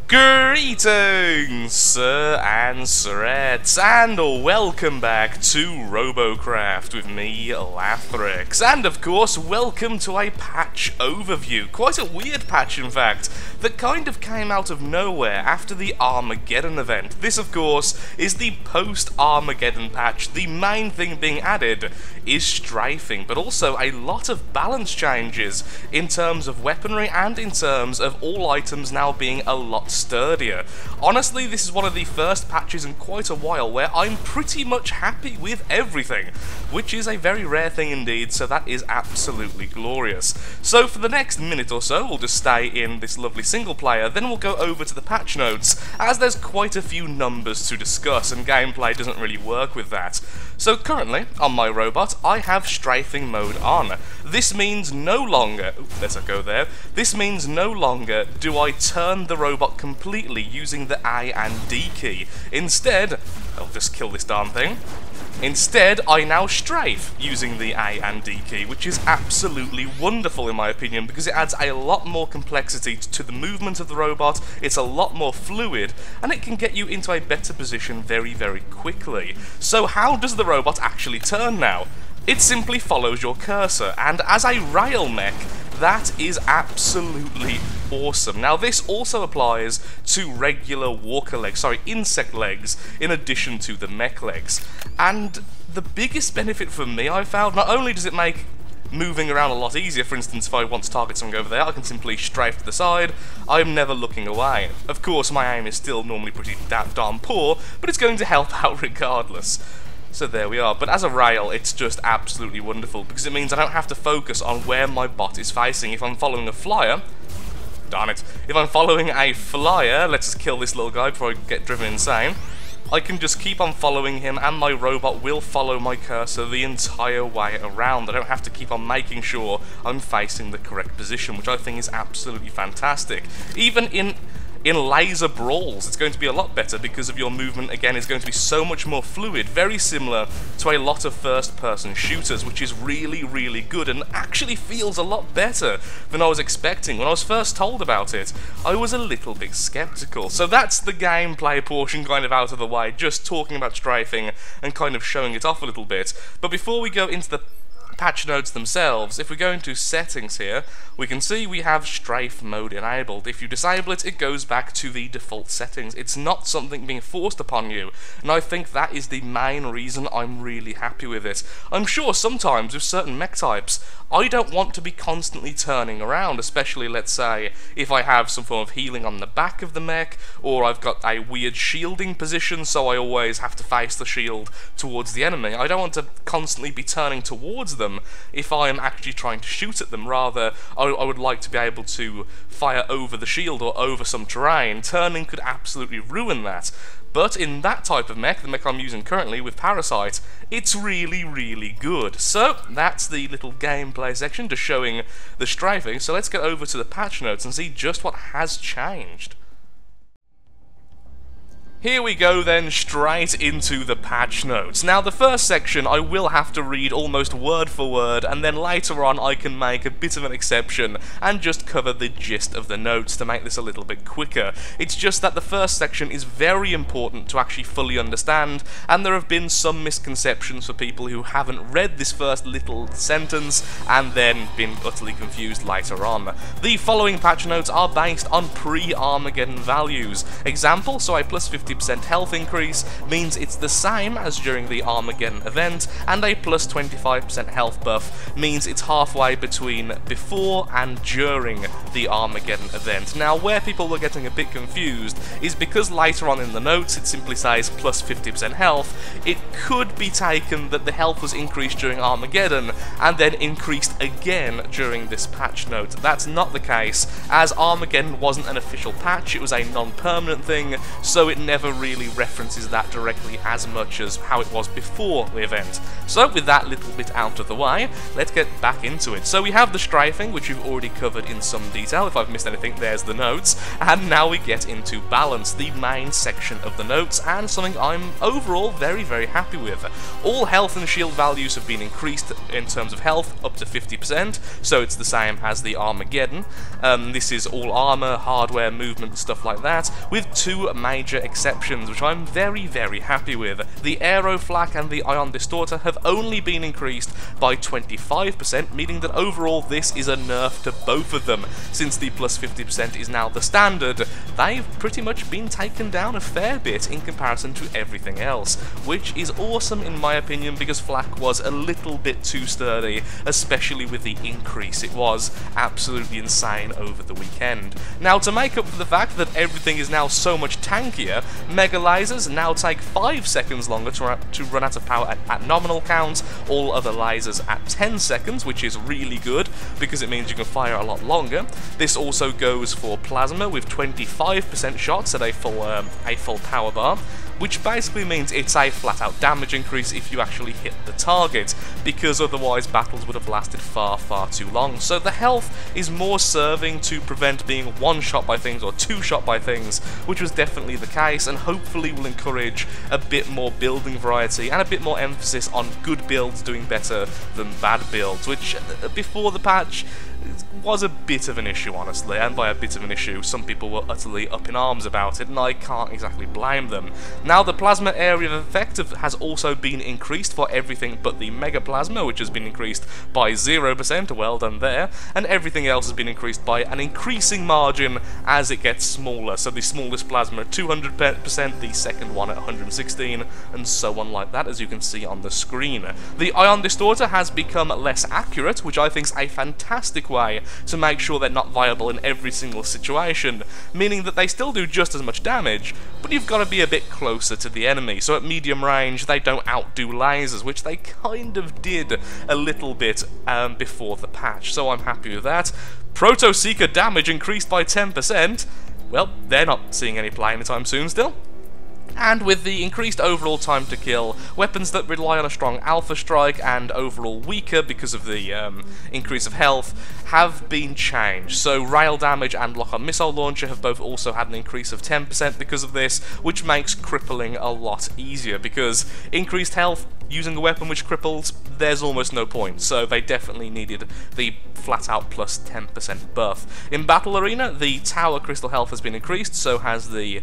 Greetings, sir and sirettes, and welcome back to Robocraft with me, Lathrix. And of course, welcome to a patch overview. Quite a weird patch, in fact, that kind of came out of nowhere after the Armorgeddon event. This, of course, is the post-Armorgeddon patch. The main thing being added is strafing, but also a lot of balance changes in terms of weaponry and in terms of all items now being a lot sturdier. Honestly, this is one of the first patches in quite a while where I'm pretty much happy with everything, which is a very rare thing indeed, so that is absolutely glorious. So for the next minute or so, we'll just stay in this lovely single player, then we'll go over to the patch notes, as there's quite a few numbers to discuss, and gameplay doesn't really work with that. So currently, on my robot, I have strafing mode on. This means no longer, let's go there, this means no longer do I turn the robot completely using the A and D key. Instead, I'll just kill this darn thing. Instead, I now strafe using the A and D key, which is absolutely wonderful in my opinion, because it adds a lot more complexity to the movement of the robot, it's a lot more fluid, and it can get you into a better position very, very quickly. So how does the robot actually turn now? It simply follows your cursor, and as a rail mech, that is absolutely awesome. Now this also applies to regular walker legs, insect legs, in addition to the mech legs. And the biggest benefit for me I found, not only does it make moving around a lot easier, for instance if I want to target something over there, I can simply strafe to the side, I'm never looking away. Of course my aim is still normally pretty darn poor, but it's going to help out regardless. So there we are, but as a rail it's just absolutely wonderful because it means I don't have to focus on where my bot is facing. If I'm following a flyer, darn it, if I'm following a flyer, let's just kill this little guy before I get driven insane, I can just keep on following him and my robot will follow my cursor the entire way around. I don't have to keep on making sure I'm facing the correct position, which I think is absolutely fantastic. Even in laser brawls, it's going to be a lot better because of your movement, again, is going to be so much more fluid, very similar to a lot of first-person shooters, which is really, really good and actually feels a lot better than I was expecting. When I was first told about it, I was a little bit skeptical. So that's the gameplay portion kind of out of the way, just talking about strafing and kind of showing it off a little bit. But before we go into the patch notes themselves, if we go into settings here, we can see we have strafe mode enabled. If you disable it, it goes back to the default settings. It's not something being forced upon you, and I think that is the main reason I'm really happy with it. I'm sure sometimes with certain mech types, I don't want to be constantly turning around, especially let's say if I have some form of healing on the back of the mech, or I've got a weird shielding position so I always have to face the shield towards the enemy. I don't want to constantly be turning towards them if I'm actually trying to shoot at them. Rather, I would like to be able to fire over the shield or over some terrain. Turning could absolutely ruin that. But in that type of mech, the mech I'm using currently with Parasite, it's really, really good. So that's the little gameplay section, just showing the strafing. So let's get over to the patch notes and see just what has changed. Here we go then, straight into the patch notes. Now the first section I will have to read almost word for word, and then later on I can make a bit of an exception and just cover the gist of the notes to make this a little bit quicker. It's just that the first section is very important to actually fully understand, and there have been some misconceptions for people who haven't read this first little sentence and then been utterly confused later on. The following patch notes are based on pre-Armorgeddon values. Example, so a plus 50% health increase means it's the same as during the Armageddon event, and a plus 25% health buff means it's halfway between before and during the Armageddon event. Now, where people were getting a bit confused is because later on in the notes it simply says plus 50% health, it could be taken that the health was increased during Armageddon and then increased again during this patch note. That's not the case, as Armageddon wasn't an official patch, it was a non-permanent thing, so it never never really references that directly as much as how it was before the event. So with that little bit out of the way, let's get back into it. So we have the strafing, which we've already covered in some detail. If I've missed anything, there's the notes. And now we get into balance, the main section of the notes, and something I'm overall very, very happy with. All health and shield values have been increased in terms of health up to 50%, so it's the same as the Armorgeddon. This is all armor, hardware, movement, stuff like that, with two major exceptions, which I'm very, very happy with. The Aero Flak and the Ion Distorter have only been increased by 25%, meaning that overall this is a nerf to both of them. Since the plus 50% is now the standard, they've pretty much been taken down a fair bit in comparison to everything else, which is awesome in my opinion, because Flak was a little bit too sturdy, especially with the increase. It was absolutely insane over the weekend. Now, to make up for the fact that everything is now so much tankier, Mega Lasers now take 5 seconds longer to run out of power at nominal count, all other lasers at 10 seconds, which is really good, because it means you can fire a lot longer. This also goes for Plasma, with 25% shots at a full power bar, which basically means it's a flat-out damage increase if you actually hit the target, because otherwise battles would have lasted far, far too long. So the health is more serving to prevent being one-shot by things or two-shot by things, which was definitely the case, and hopefully will encourage a bit more building variety and a bit more emphasis on good builds doing better than bad builds, which before the patch was a bit of an issue, honestly, and by a bit of an issue, some people were utterly up in arms about it, and I can't exactly blame them. Now, the plasma area of effect has also been increased for everything but the Mega Plasma, which has been increased by 0%, well done there, and everything else has been increased by an increasing margin as it gets smaller. So the smallest plasma at 200%, the second one at 116, and so on like that, as you can see on the screen. The Ion Distorter has become less accurate, which I think is a fantastic way to make sure they're not viable in every single situation, meaning that they still do just as much damage, but you've got to be a bit closer to the enemy, so at medium range they don't outdo lasers, which they kind of did a little bit before the patch, so I'm happy with that. Proto Seeker damage increased by 10%, well, they're not seeing any play anytime soon still. And with the increased overall time to kill, weapons that rely on a strong alpha strike and overall weaker because of the increase of health have been changed. So rail damage and lock-on missile launcher have both also had an increase of 10% because of this, which makes crippling a lot easier, because increased health using a weapon which cripples, there's almost no point, so they definitely needed the flat-out plus 10% buff. In Battle Arena, the tower crystal health has been increased, so has the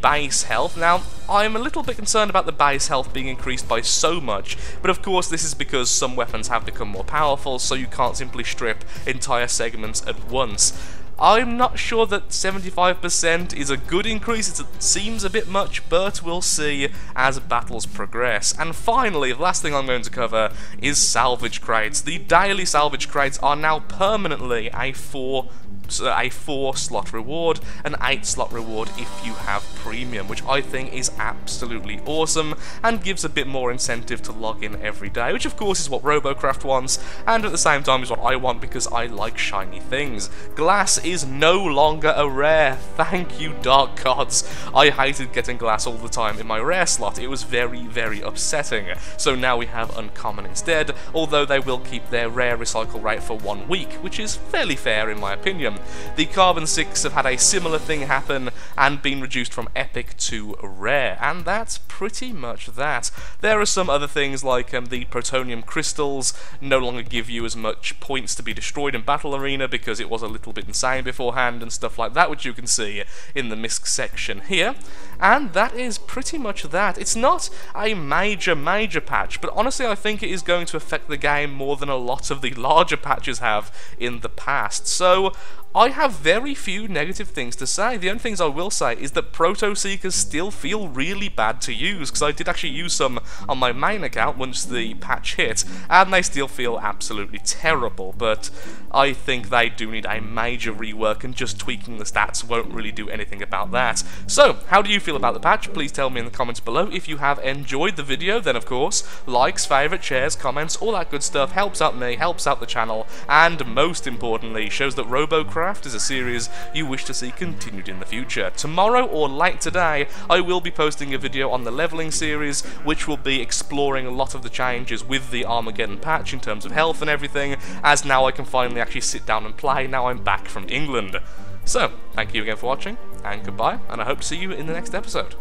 base health. Now, I'm a little bit concerned about the base health being increased by so much, but of course this is because some weapons have become more powerful, so you can't simply strip entire segments at once. I'm not sure that 75% is a good increase, it seems a bit much, but we'll see as battles progress. And finally, the last thing I'm going to cover is salvage crates. The daily salvage crates are now permanently a 4-slot reward, an 8-slot reward if you have premium, which I think is absolutely awesome and gives a bit more incentive to log in every day, which of course is what Robocraft wants, and at the same time is what I want because I like shiny things. Glass is no longer a rare, thank you Dark Gods. I hated getting glass all the time in my rare slot, it was very, very upsetting. So now we have uncommon instead, although they will keep their rare recycle rate for 1 week, which is fairly fair in my opinion. The Carbon 6 have had a similar thing happen and been reduced from epic to rare, and that's pretty much that. There are some other things like the Protonium crystals no longer give you as much points to be destroyed in Battle Arena because it was a little bit insane beforehand and stuff like that, which you can see in the MISC section here, and that is pretty much that. It's not a major patch, but honestly I think it is going to affect the game more than a lot of the larger patches have in the past, so I have very few negative things to say. The only things I will say is that Proto Seekers still feel really bad to use, because I did actually use some on my main account once the patch hit, and they still feel absolutely terrible, but I think they do need a major rework, and just tweaking the stats won't really do anything about that. So, how do you feel feel about the patch, please tell me in the comments below. If you have enjoyed the video, then of course, likes, favourites, shares, comments, all that good stuff helps out me, helps out the channel, and most importantly, shows that Robocraft is a series you wish to see continued in the future. Tomorrow, or late today, I will be posting a video on the levelling series, which will be exploring a lot of the changes with the Armorgeddon patch in terms of health and everything, as now I can finally actually sit down and play now I'm back from England. So, thank you again for watching, and goodbye, and I hope to see you in the next episode.